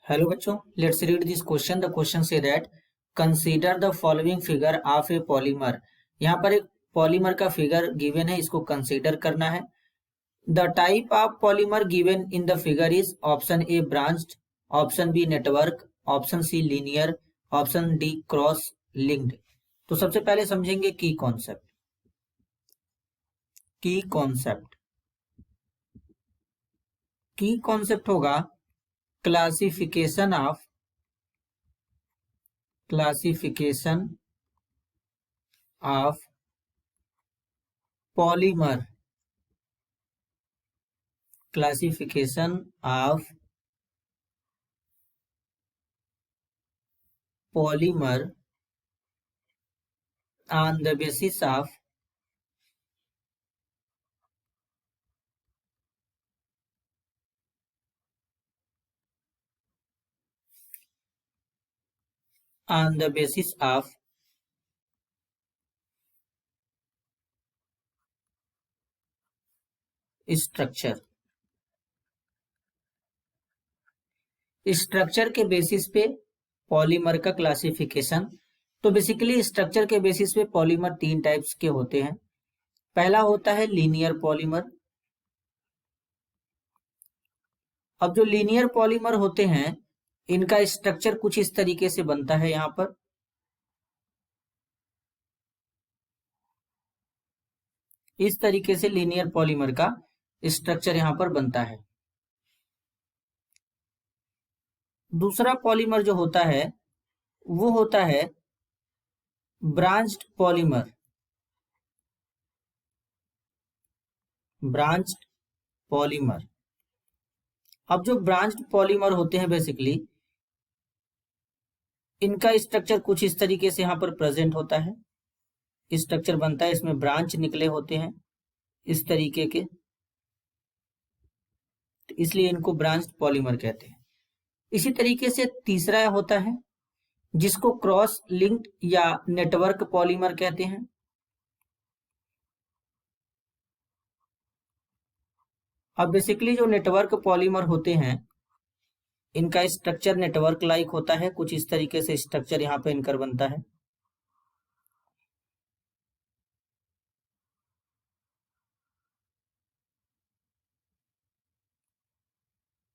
Hello बच्चों, let's read this question. The question say that consider the following figure of a polymer. यहाँ पर एक polymer का figure given है, इसको कंसीडर करना है. The type of polymer given in the figure is option A branched, option B network, option C linear, option D cross linked. तो सबसे पहले समझेंगे की कॉन्सेप्ट. की कॉन्सेप्ट होगा classification of polymer. Classification of polymer on the basis of structure के basis पे polymer का क्लासिफिकेशन. तो बेसिकली स्ट्रक्चर के बेसिस पे पॉलीमर तीन टाइप्स के होते हैं. पहला होता है लीनियर पॉलीमर. अब जो लीनियर पॉलीमर होते हैं इनका स्ट्रक्चर कुछ इस तरीके से बनता है. यहां पर इस तरीके से लीनियर पॉलीमर का स्ट्रक्चर यहां पर बनता है. दूसरा पॉलीमर जो होता है वो होता है ब्रांच्ड पॉलीमर. अब जो ब्रांच्ड पॉलीमर होते हैं बेसिकली इनका स्ट्रक्चर कुछ इस तरीके से यहां पर प्रेजेंट होता है. स्ट्रक्चर बनता है, इसमें ब्रांच निकले होते हैं इस तरीके के, इसलिए इनको ब्रांच्ड पॉलीमर कहते हैं. इसी तरीके से तीसरा होता है जिसको क्रॉस लिंक्ड या नेटवर्क पॉलीमर कहते हैं. अब बेसिकली जो नेटवर्क पॉलीमर होते हैं इनका स्ट्रक्चर नेटवर्क लाइक होता है. कुछ इस तरीके से स्ट्रक्चर यहां पे इनकर बनता है.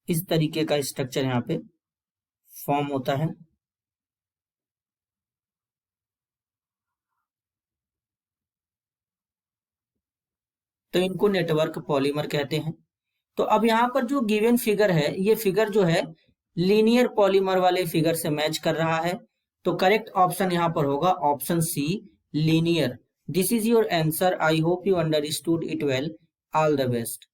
इस तरीके का स्ट्रक्चर यहां पे फॉर्म होता है. तो इनको नेटवर्क पॉलीमर कहते हैं. तो अब यहां पर जो गिवन फिगर है ये फिगर जो है लीनियर पॉलीमर वाले फिगर से मैच कर रहा है. तो करेक्ट ऑप्शन यहां पर होगा option C linear. This is your answer. I hope you understood it well. All the best.